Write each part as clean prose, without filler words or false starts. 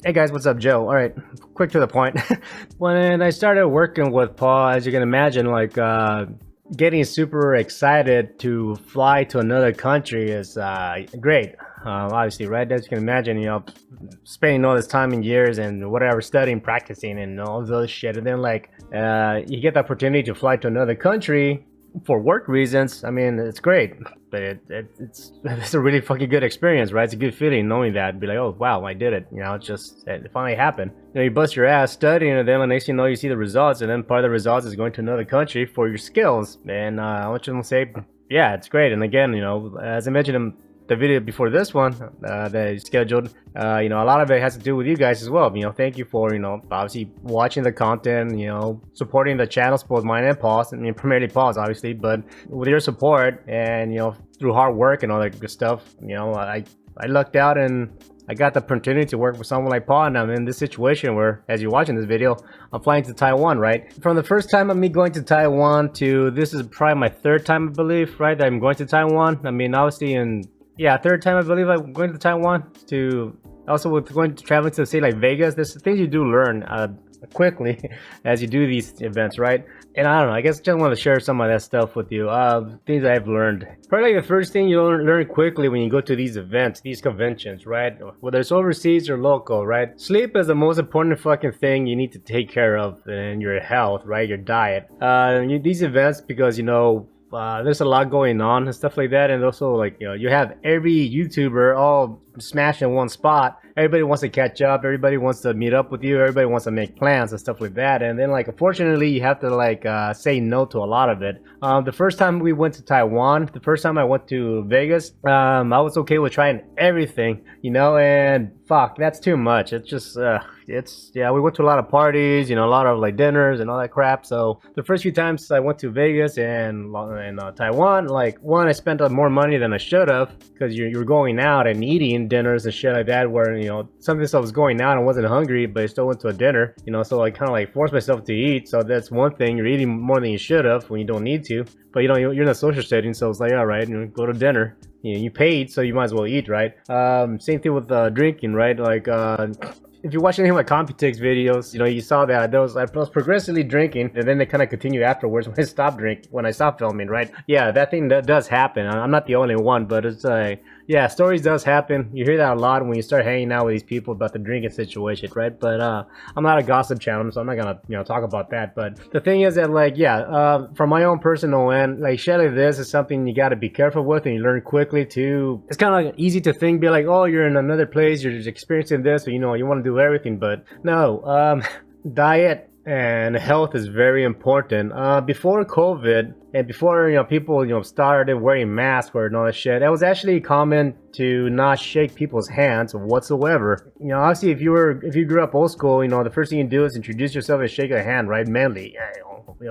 Hey guys, what's up? Joe. All right, quick to the point. When I started working with Paul, as you can imagine, getting super excited to fly to another country is great. Obviously, right? As you can imagine, spending all this time and years and whatever, studying, practicing, and all those shit, and then you get the opportunity to fly to another country for work reasons. I mean, it's great, but it's a really fucking good experience, right? It's a good feeling knowing that, be like, oh wow, I did it. It finally happened. You bust your ass studying, and then the next thing you know, you see the results, and then part of the results is going to another country for your skills. And I want you to say, yeah, it's great. And again, as I mentioned in the video before this one that I scheduled, a lot of it has to do with you guys as well. Thank you for, obviously watching the content, supporting the channels, both mine and Paul's. I mean, primarily Paul's, obviously, but with your support and, through hard work and all that good stuff, I lucked out and I got the opportunity to work with someone like Paul, and I'm in this situation where, as you're watching this video, I'm flying to Taiwan, right? From the first time of me going to Taiwan to this is probably my third time, I believe, right, that I'm going to Taiwan. I mean, obviously, third time I believe I'm going to Taiwan. To also with going to traveling to say like Vegas, there's things you do learn quickly as you do these events, right? And I don't know, I guess just want to share some of that stuff with you. Things I've learned. Probably the first thing you learn quickly when you go to these events, these conventions, right? Whether it's overseas or local, right? Sleep is the most important fucking thing you need to take care of in your health, right? Your diet. These events, because there's a lot going on and stuff like that, and also you have every YouTuber all smashed in one spot. Everybody wants to catch up, everybody wants to meet up with you, everybody wants to make plans and stuff like that, and then unfortunately you have to say no to a lot of it. The first time we went to Taiwan, the first time I went to Vegas, I was okay with trying everything, and fuck, that's too much. It's just we went to a lot of parties, a lot of dinners and all that crap. So the first few times I went to Vegas and Taiwan, one, I spent more money than I should have, because you're going out and eating dinners and shit like that, where something I was going out and wasn't hungry, but I still went to a dinner, so I kind of forced myself to eat. So that's one thing. You're eating more than you should have when you don't need to, but you're in a social setting, so it's like, all right, go to dinner. You paid, so you might as well eat, right? Same thing with drinking, right? If you watch any of my Computex videos, you saw that I was progressively drinking, and then they kind of continued afterwards when I stopped filming, right? Yeah, that does happen. I'm not the only one, but it's stories does happen. You hear that a lot when you start hanging out with these people about the drinking situation, right? But I'm not a gossip channel, so I'm not gonna talk about that. But the thing is that from my own personal end, shit like this is something you got to be careful with, and you learn quickly too. It's kind of easy to think, be like, oh, you're in another place, you're just experiencing this, or you want to do everything, but no. Diet and health is very important. Before COVID and before people started wearing masks or all that shit, it was actually common to not shake people's hands whatsoever. Obviously, if you grew up old school, the first thing you do is introduce yourself and shake a hand, right? Manly,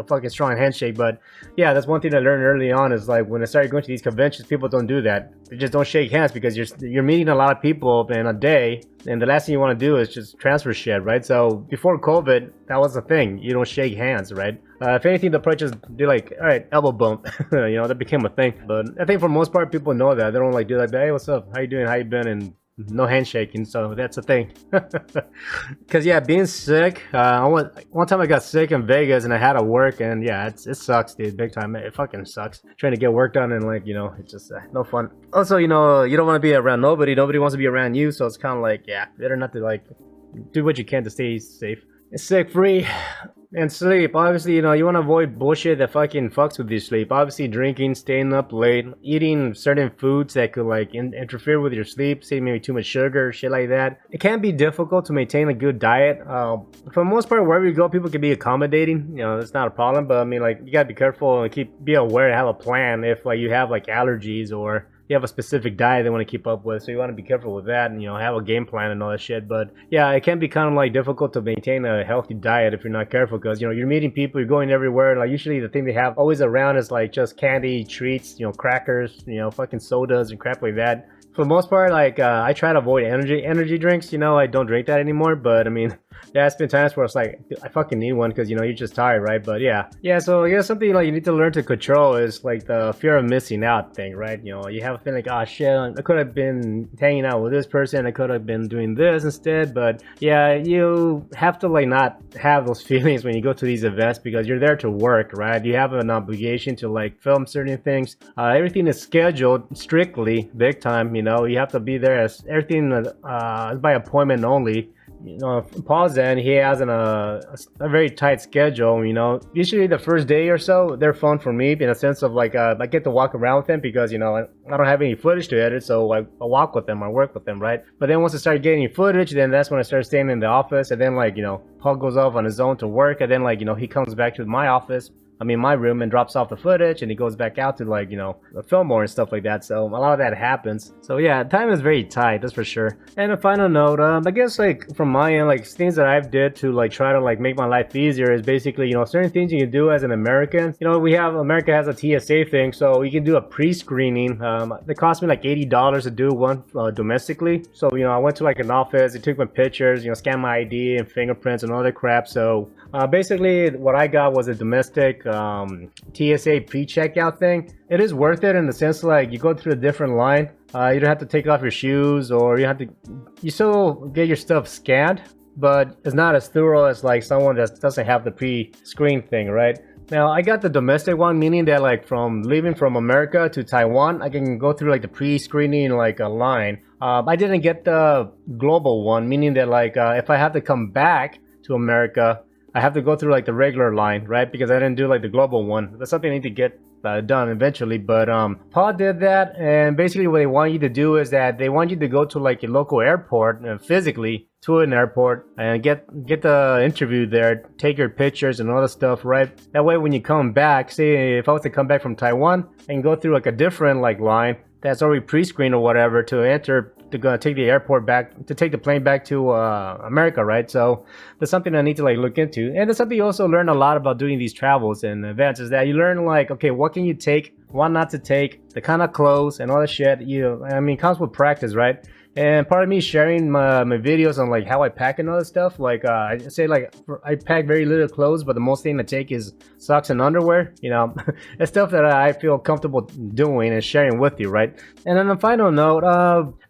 fucking strong handshake. But yeah, that's one thing I learned early on, is when I started going to these conventions, people don't do that. They just don't shake hands, because you're meeting a lot of people in a day, and the last thing you want to do is just transfer shit, right? So before COVID, that was the thing. You don't shake hands, right? If anything, they'll probably just do all right, elbow bump. That became a thing. But I think for most part, people know that. They don't do that. Hey, what's up? How you doing? How you been? And no handshaking, so that's a thing. Because being sick, one time I got sick in Vegas and I had to work, and it sucks, dude, big time. It fucking sucks trying to get work done, and it's just no fun. Also, you don't want to be around nobody wants to be around you, so it's kind of better not to do what you can to stay safe. It's sick free. And sleep, obviously, you want to avoid bullshit that fucking fucks with your sleep. Obviously, drinking, staying up late, eating certain foods that could interfere with your sleep, say maybe too much sugar, shit like that. It can be difficult to maintain a good diet. For the most part, wherever you go, people can be accommodating. That's not a problem. But I mean, you gotta be careful and be aware and have a plan if you have allergies, or you have a specific diet they want to keep up with, so you want to be careful with that, and have a game plan and all that shit. But yeah, it can be kind of difficult to maintain a healthy diet if you're not careful, because you're meeting people, you're going everywhere. Usually the thing they have always around is just candy, treats, crackers, fucking sodas and crap like that. For the most part, I try to avoid energy drinks. I don't drink that anymore, but I mean, yeah, it's been times where it's like, dude, I fucking need one because, you know, you're just tired, right? But yeah, so I guess something like you need to learn to control is like the fear of missing out thing, right? You know, you have a feeling like, oh shit, I could have been hanging out with this person, I could have been doing this instead. But yeah, you have to like not have those feelings when you go to these events because you're there to work, right? You have an obligation to like film certain things. Everything is scheduled strictly, big time. You know, you have to be there. As everything is by appointment only. You know, Paul's end, he has a very tight schedule. You know, usually the first day or so, they're fun for me in a sense of like I get to walk around with them because, you know, I don't have any footage to edit, so I walk with them, I work with them, right? But then once I start getting footage, then that's when I start staying in the office, and then like, you know, Paul goes off on his own to work, and then like, you know, he comes back to my office, my room, and drops off the footage, and he goes back out to like, you know, film more and stuff like that. So a lot of that happens. So yeah, time is very tight, that's for sure. And a final note, I guess like from my end, like things that I've did to like try to like make my life easier is basically, you know, certain things you can do as an American. You know, America has a TSA thing, so you can do a pre-screening. It cost me like $80 to do one domestically. So, you know, I went to like an office, they took my pictures, you know, scanned my ID and fingerprints and all that crap. So basically what I got was a domestic TSA pre-checkout thing. It is worth it in the sense like you go through a different line. You don't have to take off your shoes, or you still get your stuff scanned, but it's not as thorough as like someone that doesn't have the pre-screen thing, right? Now I got the domestic one, meaning that like from leaving from America to Taiwan, I can go through like the pre-screening like a line. I didn't get the global one, meaning that like if I have to come back to America, I have to go through like the regular line, right? Because I didn't do like the global one. That's something I need to get done eventually. But Paul did that, and basically what they want you to do is that they want you to go to like a local airport physically to an airport and get the interview there, take your pictures and all the stuff, right? That way when you come back, say if I was to come back from Taiwan and go through like a different like line that's already pre-screened or whatever to enter to go take the plane back to America, right? So that's something I need to like look into. And that's something you also learn a lot about doing these travels and events is that you learn like, okay, what can you take, what not to take, the kind of clothes and all that shit. Comes with practice, right? And part of me sharing my videos on like how I pack and all that stuff, like I say like I pack very little clothes, but the most thing I take is socks and underwear. You know, it's stuff that I feel comfortable doing and sharing with you, right? And on a final note,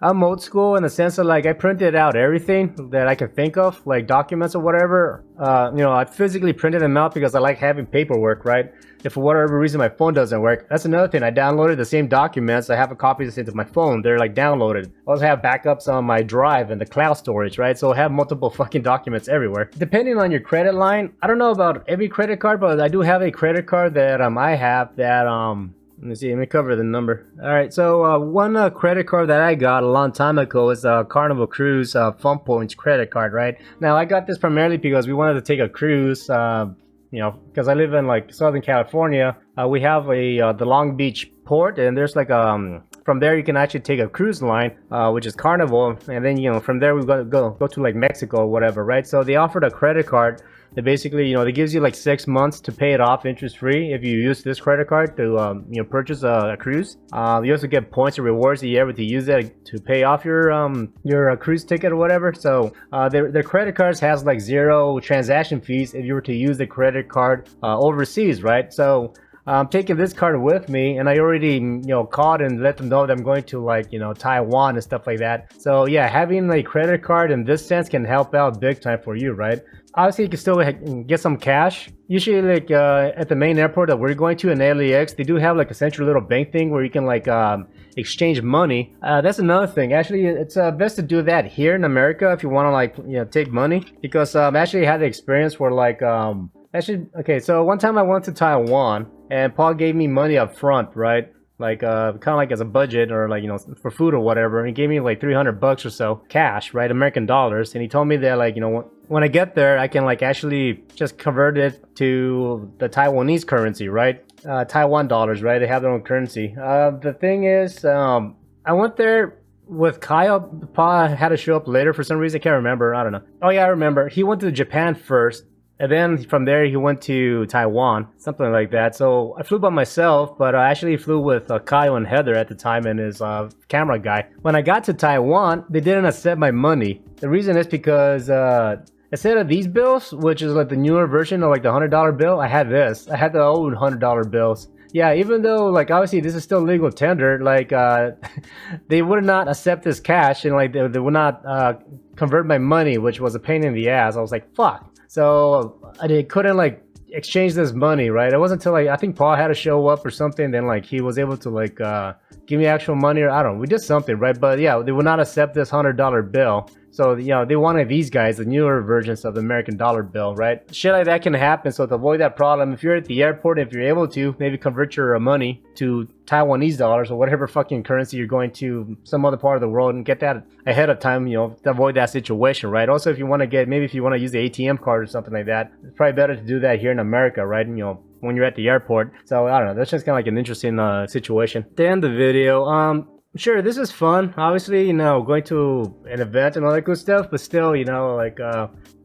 I'm old school in the sense of like I printed out everything that I can think of, like documents or whatever. I physically printed them out because I like having paperwork, right? If for whatever reason my phone doesn't work, that's another thing. I downloaded the same documents. I have a copy into my phone. They're like downloaded. I also have backups on my drive and the cloud storage, right? So I have multiple fucking documents everywhere. Depending on your credit line, I don't know about every credit card, but I do have a credit card that I have that let me see, let me cover the number. Alright, so one credit card that I got a long time ago is a Carnival Cruise Fun Points credit card, right? Now I got this primarily because we wanted to take a cruise, because I live in like Southern California. We have the Long Beach port, and there's like from there you can actually take a cruise line, which is Carnival, and then from there we go to like Mexico or whatever, right? So they offered a credit card that basically they gives you like 6 months to pay it off interest free if you use this credit card to purchase a cruise. You also get points or rewards that you're able to use that to pay off your cruise ticket or whatever. So their credit cards has like 0 transaction fees if you were to use the credit card overseas, right? So I'm taking this card with me, and I already called and let them know that I'm going to like Taiwan and stuff like that. So yeah, having a credit card in this sense can help out big time for you, right? Obviously, you can still get some cash. Usually, like at the main airport that we're going to in LAX, they do have like a central little bank thing where you can like exchange money. That's another thing. Actually, it's best to do that here in America if you want to like take money, because I actually had the experience where like okay, so one time I went to Taiwan and Paul gave me money up front, right? Like kind of like as a budget or like for food or whatever. He gave me like $300 or so cash, right, American dollars, and he told me that like when I get there I can like actually just convert it to the Taiwanese currency, right? Taiwan dollars, right? They have their own currency. The thing is, I went there with Kyle. Paul had to show up later for some reason. I can't remember. I don't know. Oh yeah, I remember. He went to Japan first. And then from there, he went to Taiwan, something like that. So I flew by myself, but I actually flew with Kyle and Heather at the time and his camera guy. When I got to Taiwan, they didn't accept my money. The reason is because instead of these bills, which is like the newer version of like the $100 bill, I had this. I had the old $100 bills. Yeah, even though like obviously this is still legal tender, like they would not accept this cash, and like they would not convert my money, which was a pain in the ass. I was like, fuck. So I couldn't like exchange this money, right? It wasn't until like I think Paul had to show up or something, then like he was able to like give me actual money, or I don't know, we did something, right? But yeah, they would not accept this $100 bill. So, you know, they wanted these guys, the newer versions of the American dollar bill, right? Shit like that can happen. So to avoid that problem, if you're at the airport, if you're able to, maybe convert your money to Taiwanese dollars or whatever fucking currency you're going to some other part of the world, and get that ahead of time, you know, to avoid that situation, right? Also, if you want to get, maybe if you want to use the ATM card or something like that, it's probably better to do that here in America, right? And, you know, when you're at the airport. So I don't know, that's just kind of like an interesting situation. To end the video, sure, this is fun. Obviously, you know, going to an event and all that good stuff, but still, you know, like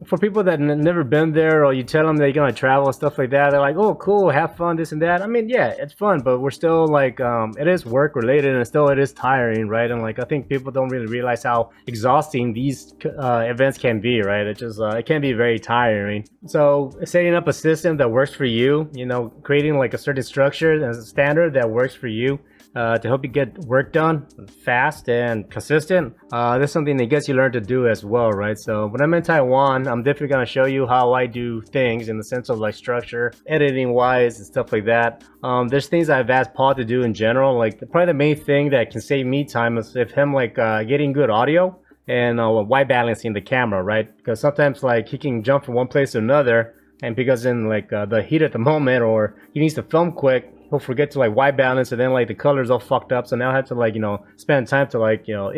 for people that never been there, or you tell them they're gonna travel and stuff like that, they're like, oh, cool, have fun, this and that. I mean, yeah, it's fun, but we're still like, it is work related, and still it is tiring, right? And like, I think people don't really realize how exhausting these events can be, right? It just it can be very tiring. So setting up a system that works for you, you know, creating like a certain structure and a standard that works for you, to help you get work done fast and consistent. That's something I guess you learn to do as well, right? So when I'm in Taiwan, I'm definitely going to show you how I do things in the sense of like structure, editing wise and stuff like that. There's things I've asked Paul to do in general. Like probably the main thing that can save me time is if him like getting good audio and white balancing the camera, right? Because sometimes like he can jump from one place to another, and because in like the heat at the moment, or he needs to film quick, he'll forget to like white balance, and then like the color's all fucked up. So now I have to like, you know, spend time to like, you know,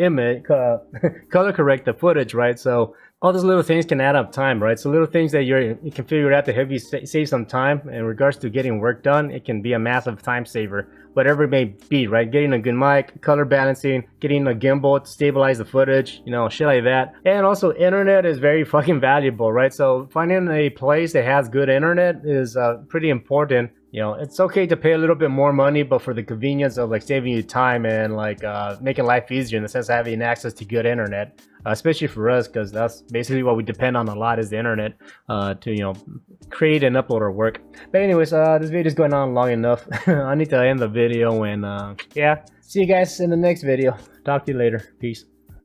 color correct the footage, right? So all those little things can add up time, right? So little things that you can figure out to help you save some time in regards to getting work done. It can be a massive time saver, whatever it may be, right? Getting a good mic, color balancing, getting a gimbal to stabilize the footage, you know, shit like that. And also internet is very fucking valuable, right? So finding a place that has good internet is pretty important. You know, it's okay to pay a little bit more money, but for the convenience of like saving you time and like making life easier in the sense of having access to good internet, especially for us, because that's basically what we depend on a lot, is the internet to, you know, create and upload our work. But anyways, this video is going on long enough. I need to end the video, and yeah, see you guys in the next video. Talk to you later. Peace.